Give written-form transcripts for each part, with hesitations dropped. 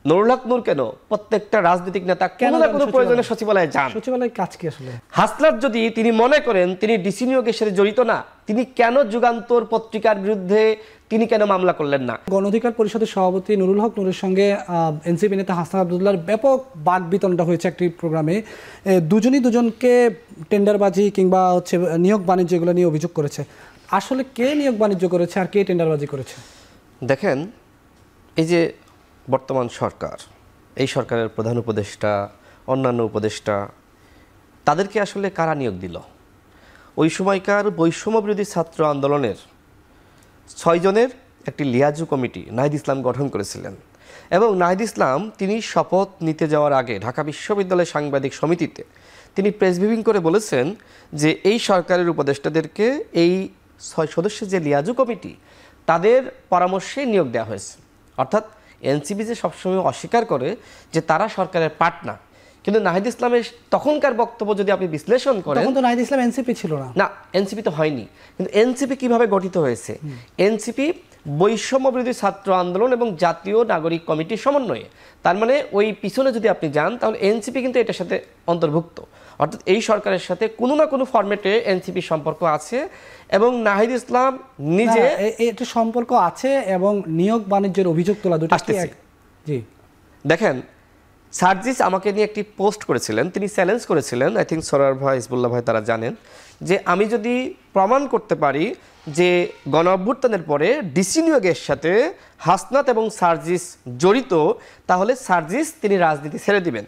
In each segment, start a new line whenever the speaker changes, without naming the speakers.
নুরুল হক নূর কেন প্রত্যেকটা রাজনৈতিক নেতা কোনো না কোনো প্রয়োজনে সচিবালয়ে যান।
সচিবালয়ের কাজ কি আসলে?
হাসনাত যদি তিনি মনে করেন তিনি ডিসি নিয়োগের সাথে জড়িত না, তিনি কেন যুগান্তর পত্রিকার বিরুদ্ধে তিনি কেন মামলা করলেন না?
গণ অধিকার পরিষদের সভাপতি নুরুল হক নূরের সঙ্গে এনসিপি নেতা হাসনাত আব্দুল্লাহর ব্যাপক বাকবিতণ্ডা হয়েছে একটি প্রোগ্রামে। দুজনই দুজনকে টেন্ডারবাজি কিংবা নিয়োগ বাণিজ্য এগুলো নিয়ে অভিযোগ করেছে। আসলে কে নিয়োগ বাণিজ্য করেছে আর কে টেন্ডারবাজি করেছে?
দেখেন, এই যে বর্তমান সরকার, এই সরকারের প্রধান উপদেষ্টা, অন্যান্য উপদেষ্টা, তাদেরকে আসলে কারা নিয়োগ দিল? ওই সময়কার বৈষম্য বিরোধী ছাত্র আন্দোলনের 6 জনের একটি লিয়াজু কমিটি নাহিদ ইসলাম গঠন করেছিলেন এবং নাহিদ ইসলাম তিনি শপথ নিতে যাওয়ার আগে ঢাকা বিশ্ববিদ্যালয়ের সাংবাদিক সমিতিতে তিনি প্রেস ব্রিফিং করে বলেছেন যে এই সরকারের উপদেষ্টাদেরকে এই 6 সদস্যের যে লিয়াজু কমিটি তাদের পরামর্শে নিয়োগ দেওয়া হয়েছে। অর্থাৎ এনসিপি যে সবসময় অস্বীকার করে যে তারা সরকারের পার্টনার, কিন্তু নাহিদ ইসলামের তখনকার বক্তব্য যদি আপনি বিশ্লেষণ করেন,
তখন তো নাহিদ ইসলাম এনসিপি ছিল না।
না, এনসিপি তো হয়নি। কিন্তু এনসিপি কিভাবে গঠিত হয়েছে? এনসিপি বৈষম্য বিরোধী ছাত্র আন্দোলন এবং জাতীয় নাগরিক কমিটির সমন্বয়ে। তার মানে ওই পিছনে যদি আপনি যান তাহলে এনসিপি কিন্তু এটার সাথে অন্তর্ভুক্ত। অর্থাৎ এই সরকারের সাথে কোনো না কোনো ফরম্যাটে এনসিপির সম্পর্ক আছে এবং নাহিদ ইসলাম নিজে
এটা সম্পর্ক আছে এবং নিয়োগ বাণিজ্যের অভিযোগ তোলা দুটো
আসতেছে।
জি
দেখেন, সার্জিস আমাকে নিয়ে একটি পোস্ট করেছিলেন, তিনি চ্যালেঞ্জ করেছিলেন, আই থিঙ্ক সরার ভাই, হিজবুল্লাহ ভাই তারা জানেন, যে আমি যদি প্রমাণ করতে পারি যে গণ অভ্যুত্থানের পরে ডিসি নিয়োগের সাথে হাসনাত এবং সার্জিস জড়িত, তাহলে সার্জিস তিনি রাজনীতি ছেড়ে দিবেন।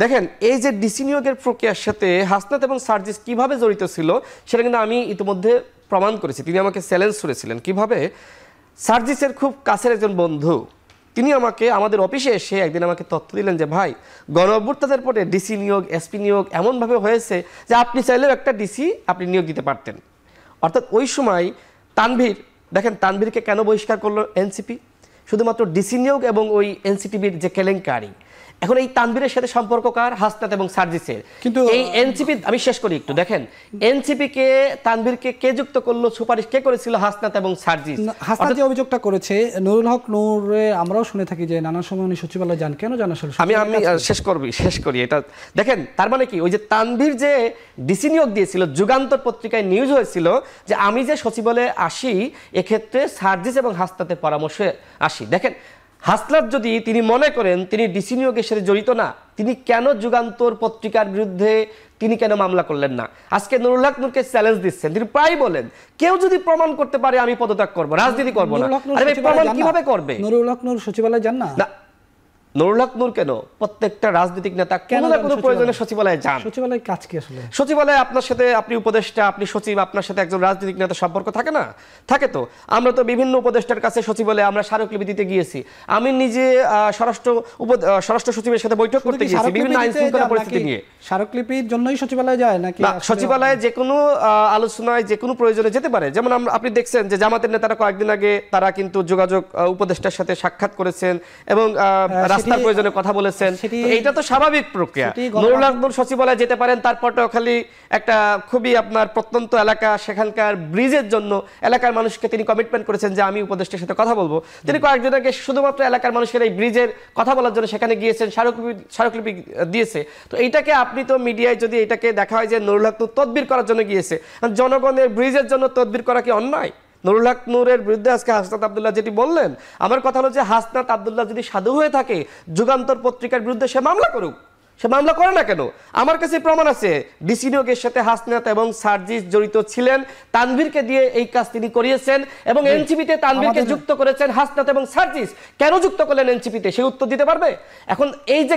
দেখেন, এই যে ডিসি নিয়োগের প্রক্রিয়ার সাথে হাসনাত এবং সার্জিস কিভাবে জড়িত ছিল সেটা কিন্তু আমি ইতিমধ্যে প্রমাণ করেছি। তিনি আমাকে চ্যালেঞ্জ করেছিলেন কিভাবে। সার্জিসের খুব কাছের একজন বন্ধু তিনি আমাকে আমাদের অফিসে এসে একদিন আমাকে তথ্য দিলেন যে ভাই, গণ অভ্যুত্থানের পরে ডিসি নিয়োগ, এসপি নিয়োগ এমনভাবে হয়েছে যে আপনি চাইলেও একটা ডিসি আপনি নিয়োগ দিতে পারতেন। অর্থাৎ ওই সময় তানভীর, দেখেন তানভীরকে কেন বহিষ্কার করলো এনসিপি? শুধুমাত্র ডিসি নিয়োগ এবং ওই এনসিটিভির যে কেলেঙ্কারি। এখন এই তানভীরের সাথে সম্পর্ক কার? হাসনাত এবং সার্জিসের। কিন্তু এই এনসিপি, আমি শেষ করি একটু, দেখেন এনসিপি কে তানভীরকে কে যুক্ত করলো, সুপারিশ কে করেছিল? হাসনাত এবং সার্জিস।
হাসনাত যে অভিযোগটা করেছে নুরুল হক নূরে, আমরাও শুনে থাকি যে নানা সময় উনি সচিবালয়ে যান, কেন জানা?
আমি শেষ করি এটা। দেখেন, তার মানে কি, ওই যে তানভীর যে ডিসি নিয়োগ দিয়েছিল, যুগান্তর পত্রিকায় নিউজ হয়েছিল যে আমি যে সচিবালয়ে আসি এক্ষেত্রে সার্জিস এবং হাসনাতের পরামর্শে আসি। দেখেন, হাসনাত যদি তিনি মনে করেন তিনি ডিসি নিয়োগের সাথে জড়িত না, তিনি কেন যুগান্তর পত্রিকার বিরুদ্ধে তিনি কেন মামলা করলেন না? আজকে নুরুল হক নূরকে চ্যালেঞ্জ দিচ্ছেন, তিনি প্রায় বলেন কেউ যদি প্রমাণ করতে পারে আমি পদত্যাগ করব, রাজনীতি করব না। আরে প্রমাণ কিভাবে করবে?
নুরুল হক নূর সচিবালয়ে যান না।
নুরুল হক নূর কেন প্রত্যেকটা রাজনৈতিক নেতা কোনো না কোনো প্রয়োজনে সচিবালয়ে যান।
সচিবালয়ের কাজ কি আসলে?
সচিবালয়ে আপনার সাথে, আপনি উপদেষ্টা, আপনি সচিব, আপনার সাথে একজন রাজনৈতিক নেতা সম্পর্ক থাকে না? থাকে তো। আমরা তো বিভিন্ন উপদেষ্টার কাছে সচিবালয়ে আমরা স্মারকলিপি দিতে গিয়েছি। আমি নিজে স্বরাষ্ট্র সচিবের সাথে বৈঠক করতে গিয়েছি বিভিন্ন আইন শৃঙ্খলা পরিস্থিতি নিয়ে।
স্মারকলিপির জন্যই সচিবালয়ে যায় নাকি?
সচিবালয়ে যে কোনো আলোচনায় যে কোনো প্রয়োজনে যেতে পারে। যেমন আপনি দেখছেন যে জামাতের নেতারা কয়েকদিন আগে তারা কিন্তু যোগাযোগ উপদেষ্টার সাথে সাক্ষাৎ করেছেন এবং রাস্তার প্রয়োজনে কথা বলেছেন। এইটা তো স্বাভাবিক প্রক্রিয়া। নুরুল হক নূর সচিবালয়ে যেতে পারেন, তারপর খালি একটা খুবই আপনার প্রত্যন্ত এলাকা, সেখানকার ব্রিজের জন্য এলাকার মানুষকে তিনি কমিটমেন্ট করেছেন যে আমি উপদেষ্টার সাথে কথা বলবো। তিনি কয়েকদিন আগে শুধুমাত্র এলাকার মানুষের এই ব্রিজের কথা বলার জন্য সেখানে গিয়েছেন, স্মারকলিপি দিয়েছে। তো এইটাকে আপনি তো মিডিয়ায় যদি এটাকে দেখা হয় যে নুরুল হক নূর তদবির করার জন্য গিয়েছে, জনগণের ব্রিজের জন্য তদবির করা কি অন্যায়? নুরুল হক নূরের বিরুদ্ধে আজকে হাসনাত আব্দুল্লাহ যেটি বললেন, আমার কথা হলো যে হাসনাত আব্দুল্লাহ যদি সাধু হয়ে থাকে যুগান্তর পত্রিকার বিরুদ্ধে সে মামলা করুক। সে মামলা করে না কেন? আমার কাছে প্রমাণ আছে ডিসি নিয়োগের সাথে হাসনাত এবং সার্জিস জড়িত ছিলেন, তানভীরকে দিয়ে এই কাজ তিনি করিয়েছেন এবং এনসিপিতে তানভীরকে যুক্ত করেছেন হাসনাত এবং সার্জিস। কেন যুক্ত করলেন এনসিপিতে? সে উত্তর দিতে পারবে? এখন এই যে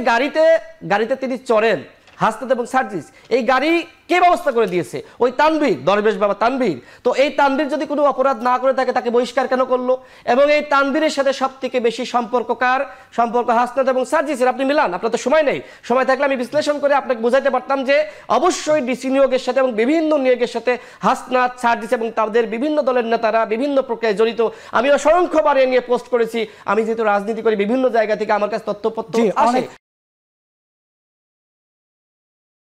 গাড়িতে তিনি চড়েন হাসনাত এবং সার্জিস, এই গাড়ি কে ব্যবস্থা করে দিয়েছে? ওই তানভীর, দরবেশ বাবা তানভীর। তো এই তানভীর যদি কোনো অপরাধ না করে থাকে তাকে বহিষ্কার কেন করলো? এবং এই তানভীরের সাথে সবথেকে বেশি সম্পর্ক কার? সম্পর্ক হাসনাত এবং সার্জিসের। আপনি মিলান, আপনার তো সময় নেই। সময় থাকলে আমি বিশ্লেষণ করে আপনাকে বোঝাতে পারতাম যে অবশ্যই ডিসি নিয়োগের সাথে এবং বিভিন্ন নিয়োগের সাথে হাসনাত, সার্জিস এবং তাদের বিভিন্ন দলের নেতারা বিভিন্ন প্রক্রিয়ায় জড়িত। আমি অসংখ্যবার এ নিয়ে পোস্ট করেছি। আমি যেহেতু রাজনীতি করি, বিভিন্ন জায়গা থেকে আমার কাছে তথ্যপত্র আসে।